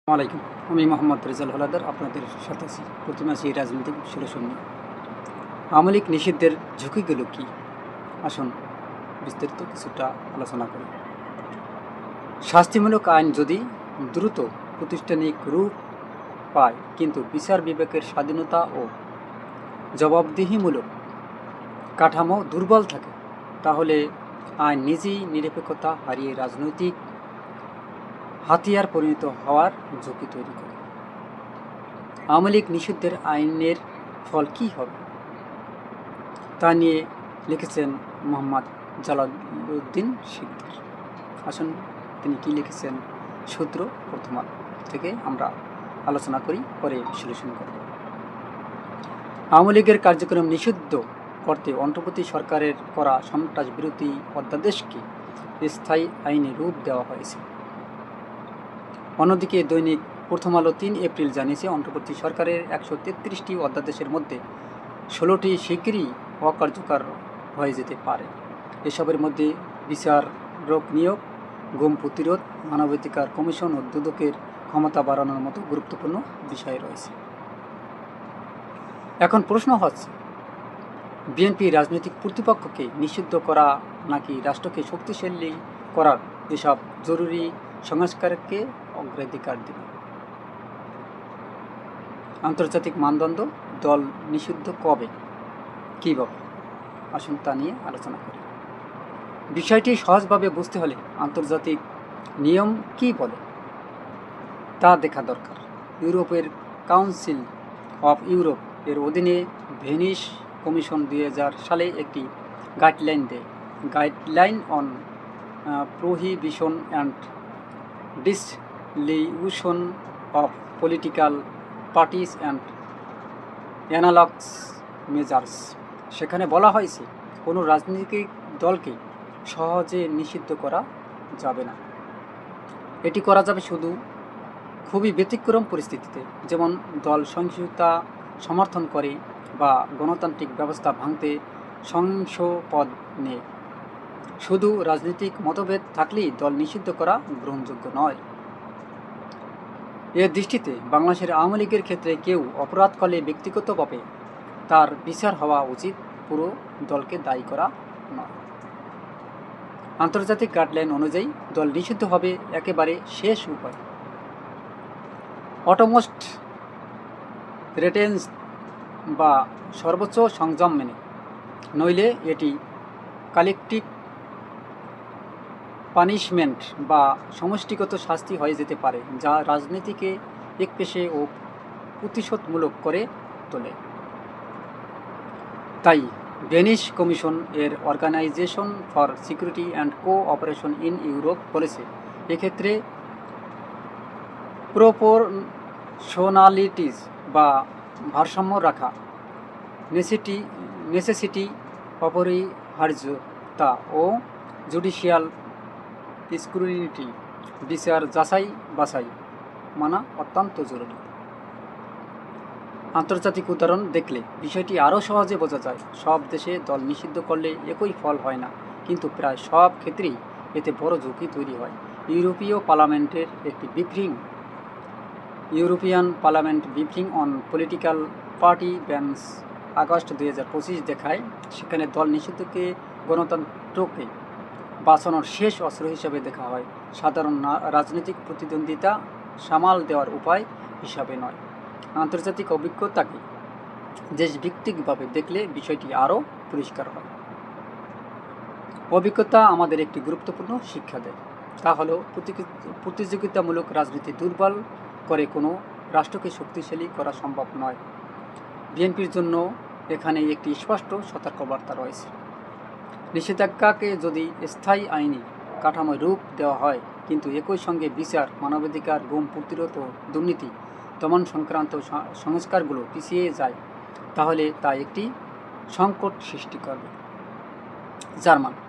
আসসালামাইকুম। আমি মোহাম্মদ রেজাল হলাদার আপনাদের সাথে আছি প্রতিমাসী রাজনৈতিক বিশ্লেষণ নিয়ে। আওয়ামী লীগ নিষিদ্ধের ঝুঁকিগুলো কী, আসুন বিস্তারিত কিছুটা আলোচনা করি। শাস্তিমূলক আইন যদি দ্রুত প্রাতিষ্ঠানিক রূপ পায় কিন্তু বিচার বিবেকের স্বাধীনতা ও জবাবদিহিমূলক কাঠামো দুর্বল থাকে, তাহলে আইন নিজেই নিরপেক্ষতা হারিয়ে রাজনৈতিক হাতিয়ার পরিণত হওয়ার ঝুঁকি তৈরি করে। আওয়ামী লীগ নিষিদ্ধের আইনের ফল কী হবে তা নিয়ে লিখেছেন মোহাম্মদ জালালউদ্দিন শিকদার। আসুন তিনি কী লিখেছেন সূত্র প্রথম আলো থেকে আমরা আলোচনা করি, পরে বিশ্লেষণ করব। আওয়ামী লীগের কার্যক্রম নিষিদ্ধ করতে অন্তর্বর্তী সরকারের করা সন্ত্রাস বিরোধী অধ্যাদেশকে স্থায়ী আইনে রূপ দেওয়া হয়েছে। অন্যদিকে দৈনিক প্রথম আলো ৩ এপ্রিল জানিয়েছে, অন্তর্বর্তী সরকারের ১৩৩টি অধ্যাদেশের মধ্যে ১৬টি শিগগিরই অকার্যকর হয়ে যেতে পারে। এসবের মধ্যে বিচারক নিয়োগ, গুম প্রতিরোধ, মানবাধিকার কমিশন ও দুদকের ক্ষমতা বাড়ানোর মতো গুরুত্বপূর্ণ বিষয় রয়েছে। এখন প্রশ্ন হচ্ছে, বিএনপি রাজনৈতিক প্রতিপক্ষকে নিষিদ্ধ করা নাকি রাষ্ট্রকে শক্তিশালী করার এসব জরুরি সংস্কারকে অগ্রাধিকার দেবে? আন্তর্জাতিক মানদণ্ড, দল নিষিদ্ধ কবে, কীভাবে, আসুন তা নিয়ে আলোচনা করি। বিষয়টি সহজভাবে বুঝতে হলে আন্তর্জাতিক নিয়ম কী বলে তা দেখা দরকার। ইউরোপের কাউন্সিল অফ ইউরোপ এর অধীনে ভেনিস কমিশন 2000 সালে একটি গাইডলাইন দেয়, guideline on prohibition and dissolution of political parties and analogous measures. সেখানে বলা হয়েছে, কোনো রাজনৈতিক দলকে সহজে নিষিদ্ধ করা যাবে না। এটি করা যাবে শুধু খুবই ব্যতিক্রম পরিস্থিতিতে, যেমন দল সহিংসতা সমর্থন করে বা গণতান্ত্রিক ব্যবস্থা ভাঙতে সংশোপদ নেয়। শুধু রাজনৈতিক মতভেদ থাকলেই দল নিষিদ্ধ করা গ্রহণযোগ্য নয়। এর দৃষ্টিতে বাংলাদেশের আওয়ামী লীগের ক্ষেত্রে কেউ অপরাধ করলে ব্যক্তিগতভাবে তার বিচার হওয়া উচিত, পুরো দলকে দায়ী করা নয়। আন্তর্জাতিক গাইডলাইন অনুযায়ী দল নিষিদ্ধ হবে একেবারে শেষ উপায়, অটোমোস্ট রেটেন্স বা সর্বোচ্চ সংযম মেনে, নইলে এটি কালেকটিভ পানিশমেন্ট বা সমষ্টিগত শাস্তি হয়ে যেতে পারে, যা রাজনীতিকে একপেশে ও প্রতিশোধমূলক করে তোলে। তাই ভেনিস কমিশন এর organization for security and cooperation in Europe বলেছে, এক্ষেত্রে প্রপোর্শনালিটিস বা ভারসাম্য রাখা, নেসেসিটি অপরিহার্যতা ও জুডিশিয়াল স্ক্রুটিনি বিচার যাচাই বাছাই মানা অত্যন্ত জরুরি। আন্তর্জাতিক উদাহরণ দেখলে বিষয়টি আরও সহজে বোঝা যায়। সব দেশে দল নিষিদ্ধ করলে একই ফল হয় না, কিন্তু প্রায় সব ক্ষেত্রেই এতে বড় ঝুঁকি তৈরি হয়। European parliament briefing on political party bans August 2025 দেখায়, সেখানে দল নিষিদ্ধকে গণতন্ত্রকে বাঁচানোর শেষ অস্ত্র হিসাবে দেখা হয়, সাধারণ রাজনৈতিক প্রতিদ্বন্দ্বিতা সামাল দেওয়ার উপায় হিসাবে নয়। আন্তর্জাতিক অভিজ্ঞতাকে দেশভিত্তিকভাবে দেখলে বিষয়টি আরও পরিষ্কার হয়। অভিজ্ঞতা আমাদের একটি গুরুত্বপূর্ণ শিক্ষা দেয়, তা হলো প্রতিযোগিতামূলক রাজনীতি দুর্বল করে কোনো রাষ্ট্রকে শক্তিশালী করা সম্ভব নয়। বিএনপির জন্য এখানে একটি স্পষ্ট সতর্কবার্তা রয়েছে। নিষেধাজ্ঞাকে যদি স্থায়ী আইনি কাঠামোয় রূপ দেওয়া হয়, কিন্তু একই সঙ্গে বিচার, মানবাধিকার, গুম প্রতিরোধ ও দুর্নীতি দমন সংক্রান্ত সংস্কারগুলো পিছিয়ে যায়, তাহলে তা একটি সংকট সৃষ্টি করবে।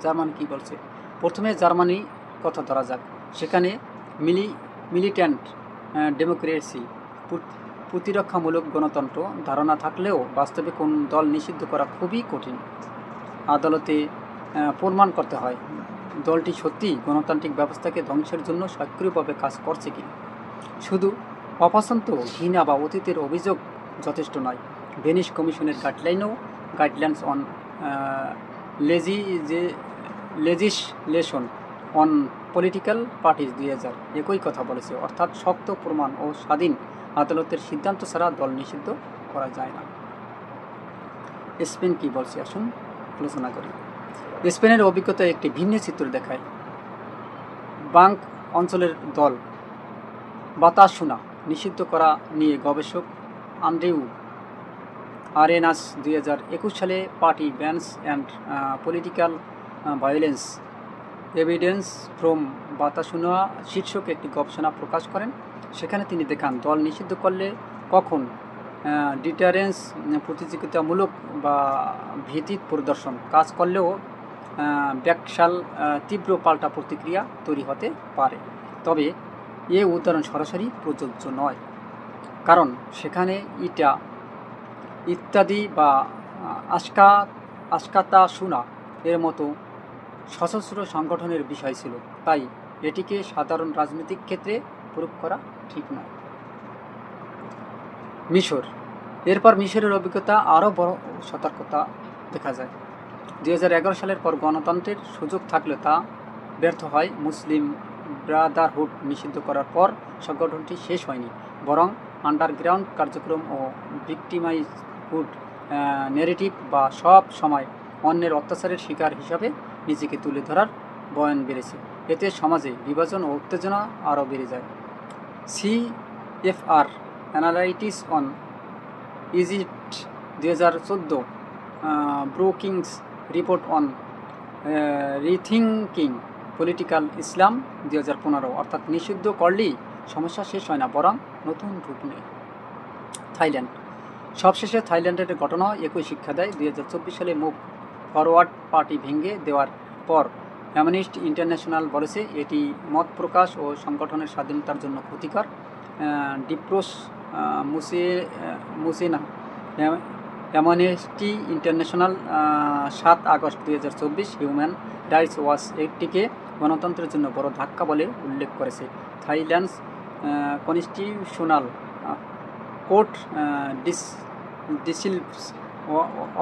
জার্মান কি বলছে? প্রথমে জার্মানি কথা ধরা যাক। সেখানে মিলিট্যান্ট ডেমোক্রেসি, প্রতিরক্ষামূলক গণতন্ত্র ধারণা থাকলেও বাস্তবে কোন দল নিষিদ্ধ করা খুবই কঠিন। আদালতে প্রমাণ করতে হয় দলটি সত্যিই গণতান্ত্রিক ব্যবস্থাকে ধ্বংসের জন্য সক্রিয়ভাবে কাজ করছে কিনা। শুধু অপছন্দ, ঘৃণা বা অতীতের অভিযোগ যথেষ্ট নয়। ভেনিস কমিশনের guidelines on legislation on political parties 2000 একই কথা বলেছে, অর্থাৎ শক্ত প্রমাণ ও স্বাধীন আদালতের সিদ্ধান্ত ছাড়া দল নিষিদ্ধ করা যায় না। স্পেন কি বলছে আসুন আলোচনা করি। স্পেনের অভিজ্ঞতা একটি ভিন্ন চিত্র দেখায়। বাঙ্ক অঞ্চলের দল বাতাসুনা নিষিদ্ধ করা নিয়ে গবেষক আন্দ্রেউ আরেনাস 2021 সালে party bans and political violence evidence from Batasuna শীর্ষক একটি গবেষণা প্রকাশ করেন। সেখানে তিনি দেখান দল নিষিদ্ধ করলে কখন ডিটারেন্স প্রতিযোগিতামূলক বা ভীতি প্রদর্শন কাজ করলেও ব্যাকশাল তীব্র পাল্টা প্রতিক্রিয়া তৈরি হতে পারে। তবে এ উদাহরণ সরাসরি প্রযোজ্য নয়, কারণ সেখানে ইত্যাদি বা আশকাতাসুনা এর মতো সশস্ত্র সংগঠনের বিষয় ছিল, তাই এটিকে সাধারণ রাজনৈতিক ক্ষেত্রে প্রয়োগ করা ঠিক নয়। মিশর, এরপর মিশরের অভিজ্ঞতা আরও বড় সতর্কতা দেখা যায়। 2011 সালের পর গণতন্ত্রের সুযোগ থাকলে তা ব্যর্থ হয়। মুসলিম ব্রাদারহুড নিষিদ্ধ করার পর সংগঠনটি শেষ হয়নি, বরং আন্ডারগ্রাউন্ড কার্যক্রম ও ভিক্টিমাইজহুড ন্যারেটিভ বা সব সময় অন্যের অত্যাচারের শিকার হিসাবে নিজেকে তুলে ধরার বয়ান বেড়েছে। এতে সমাজে বিভাজন ও উত্তেজনা আরও বেড়ে যায়। CFR analysis on Egypt 2014, Brookings report on rethinking political Islam 2015, অর্থাৎ নিষিদ্ধ করলেই সমস্যা শেষ হয় না, বরং নতুন রূপ নেয়। থাইল্যান্ড, সবশেষে থাইল্যান্ডের ঘটনা একই শিক্ষা দেয়। 2024 সালে মুভ ফরওয়ার্ড পার্টি ভেঙে দেওয়ার পর অ্যামনেস্টি ইন্টারন্যাশনাল বলেছে এটি মত প্রকাশ ও সংগঠনের স্বাধীনতার জন্য ক্ষতিকর। ডিপ্রোস মুসেনা Amnesty International 7 August 2024 Human Rights Watch এটিকে গণতন্ত্রের জন্য বড় ধাক্কা বলে উল্লেখ করেছে। Thailand's constitutional court dissolves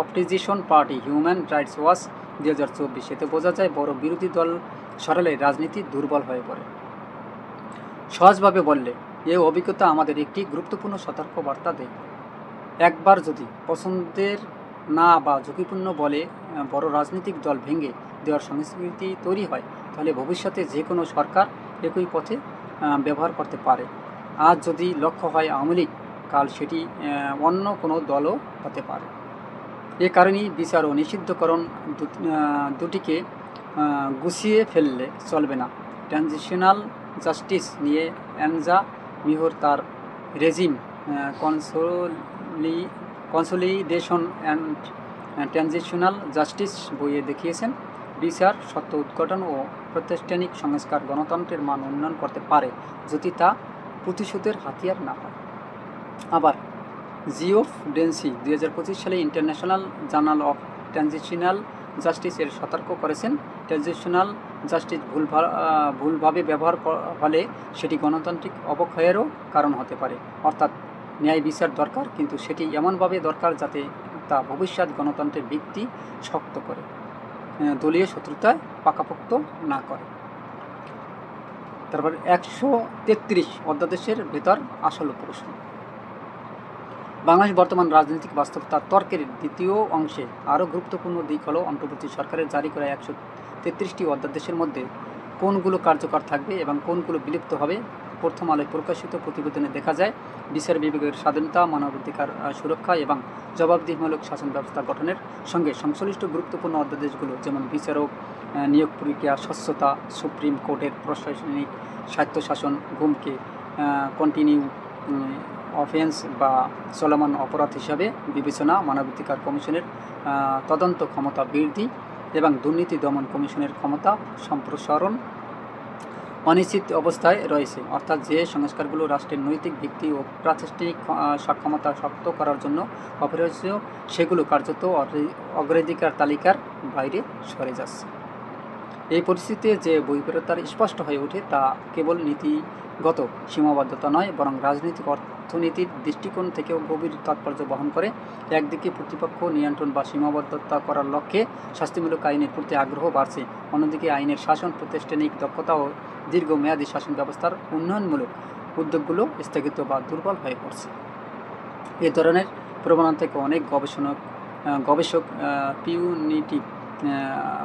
opposition party Human Rights Watch 2024, এতে বোঝা যায় বড় বিরোধী দল সরালে রাজনীতি দুর্বল হয়ে পড়ে। সহজভাবে বললে এই অভিজ্ঞতা আমাদের একটি গুরুত্বপূর্ণ সতর্ক বার্তা দেয়। একবার যদি পছন্দের না বা ঝুঁকিপূর্ণ বলে বড় রাজনৈতিক দল ভেঙে দেওয়ার সংস্কৃতি তৈরি হয়, তাহলে ভবিষ্যতে যে কোনো সরকার একই পথে ব্যবহার করতে পারে। আজ যদি লক্ষ্য হয় আওয়ামী লীগ, কাল সেটি অন্য কোনো দলও হতে পারে। এ কারণেই বিচার ও নিষিদ্ধকরণ দুটিকে গুছিয়ে ফেললে চলবে না। ট্রানজিশনাল জাস্টিস নিয়ে অ্যানজা মিহর তার regime consolidation and transitional justice বইয়ে দেখিয়েছেন, বিচার, সত্য উদ্ঘাটন ও প্রাতিষ্ঠানিক সংস্কার গণতন্ত্রের মান উন্নয়ন করতে পারে যদি তা প্রতিশোধের হাতিয়ার না হয়। আবার জিওফ ডেন্সি 2025 সালে international journal of transitional justice এর সতর্ক করেছেন, ট্রানজিশনাল জাস্টিস ভুলভাবে ব্যবহার হলে সেটি গণতান্ত্রিক অবক্ষয়েরও কারণ হতে পারে। অর্থাৎ ন্যায় বিচার দরকার, কিন্তু সেটি এমনভাবে দরকার যাতে তা ভবিষ্যৎ গণতন্ত্রের ভিত্তি শক্ত করে, দলীয় শত্রুতায় পাকাপোক্ত না করে। তারপর 133 অধ্যাদেশের ভেতর আসল প্রশ্ন। বাংলাদেশ বর্তমান রাজনৈতিক বাস্তবতা তর্কের দ্বিতীয় অংশে আরও গুরুত্বপূর্ণ দিক হলো অন্তর্বর্তী সরকারের জারি করা 133টি অধ্যাদেশের মধ্যে কোনগুলো কার্যকর থাকবে এবং কোনগুলো বিলুপ্ত হবে। প্রথম আলোয় প্রকাশিত প্রতিবেদনে দেখা যায় বিচার বিভাগের স্বাধীনতা, মানবাধিকার সুরক্ষা এবং জবাবদিহিমূলক শাসন ব্যবস্থা গঠনের সঙ্গে সংশ্লিষ্ট গুরুত্বপূর্ণ অধ্যাদেশগুলো, যেমন বিচারক নিয়োগ প্রক্রিয়া, স্বচ্ছতা, সুপ্রিম কোর্টের প্রশাসনিক স্বায়ত্তশাসন, গুমকে কন্টিনিউ অফেন্স বা চলমান অপরাধ হিসাবে বিবেচনা, মানবাধিকার কমিশনের তদন্ত ক্ষমতা বৃদ্ধি এবং দুর্নীতি দমন কমিশনের ক্ষমতা সম্প্রসারণ অনিশ্চিত অবস্থায় রয়েছে। অর্থাৎ যে সংস্কারগুলো রাষ্ট্রের নৈতিক ভিত্তি ও প্রাতিষ্ঠানিক সক্ষমতা শক্ত করার জন্য অপরিহার্য, সেগুলো কার্যত অগ্রাধিকার তালিকার বাইরে সরে যাচ্ছে। এই পরিস্থিতিতে যে বৈপরীত্যতার স্পষ্ট হয়ে ওঠে তা কেবল নীতিগত সীমাবদ্ধতা নয়, বরং রাজনৈতিক অর্থনীতির দৃষ্টিকোণ থেকেও গভীর তাৎপর্য বহন করে। একদিকে প্রতিপক্ষ নিয়ন্ত্রণ বা সীমাবদ্ধতা করার লক্ষ্যে শাস্তিমূলক আইনের প্রতি আগ্রহ বাড়ছে, অন্যদিকে আইনের শাসন, প্রাতিষ্ঠানিক দক্ষতা ও দীর্ঘমেয়াদী শাসন ব্যবস্থার উন্নয়নমূলক উদ্যোগগুলো স্থগিত বা দুর্বল হয়ে পড়ছে। এ ধরনের প্রবণতা থেকে অনেক গবেষক পিউনিটিভ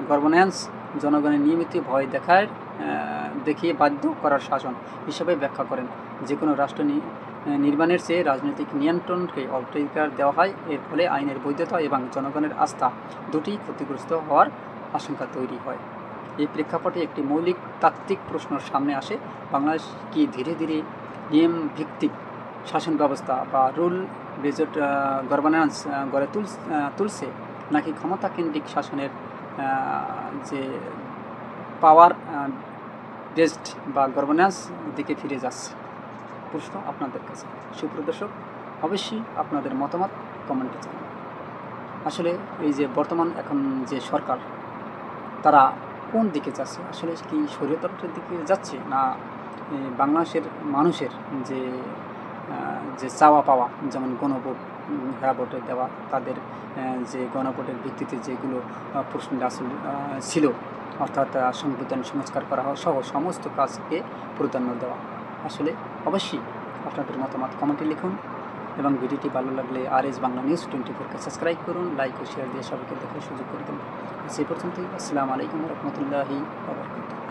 গভর্নেন্স জনগণের নিয়মিত ভয় দেখিয়ে বাধ্য করার শাসন হিসাবে ব্যাখ্যা করেন। যে কোনো রাষ্ট্র নির্মাণের চেয়ে রাজনৈতিক নিয়ন্ত্রণকে অগ্রাধিকার দেওয়া হয়। এর ফলে আইনের বৈধতা এবং জনগণের আস্থা দুটি ক্ষতিগ্রস্ত হওয়ার আশঙ্কা তৈরি হয়। এই প্রেক্ষাপটে একটি মৌলিক তাত্ত্বিক প্রশ্ন সামনে আসে: বাংলাদেশ কি ধীরে ধীরে নিয়মভিত্তিক শাসন ব্যবস্থা বা রুল বেজড গভর্নেন্স গড়ে তুলছে, নাকি ক্ষমতা কেন্দ্রিক শাসনের যে পাওয়ার বেসড বা গভর্নেন্স দিকে ফিরে যাচ্ছে? প্রশ্ন আপনাদের কাছে। সুপ্রিয় দর্শক, অবশ্যই আপনাদের মতামত কমেন্টে জানান। আসলে এই যে বর্তমান এখন যে সরকার, তারা কোন দিকে যাচ্ছে? আসলে কি স্বৈরতন্ত্রের দিকে যাচ্ছে, না বাংলাদেশের মানুষের যে যে চাওয়া পাওয়া, যেমন গণভোট, ভোটে দেওয়া, তাদের যে গণভোটের ভিত্তিতে যেগুলো প্রশ্ন ছিল, অর্থাৎ সংবিধান সংস্কার করা সহ সমস্ত কাজকে প্রাধান্য দেওয়া? আসলে অবশ্যই আপনাদের মতামত কমেন্টে লিখুন এবং ভিডিওটি ভালো লাগলে RS বাংলা নিউজ 24-কে সাবস্ক্রাইব করুন, লাইক ও শেয়ার দিয়ে সবাইকে দেখার সুযোগ করে দিন। সে পর্যন্তই। আসসালামু আলাইকুম ওয়া রাহমাতুল্লাহি ওয়া বারাকাতুহু।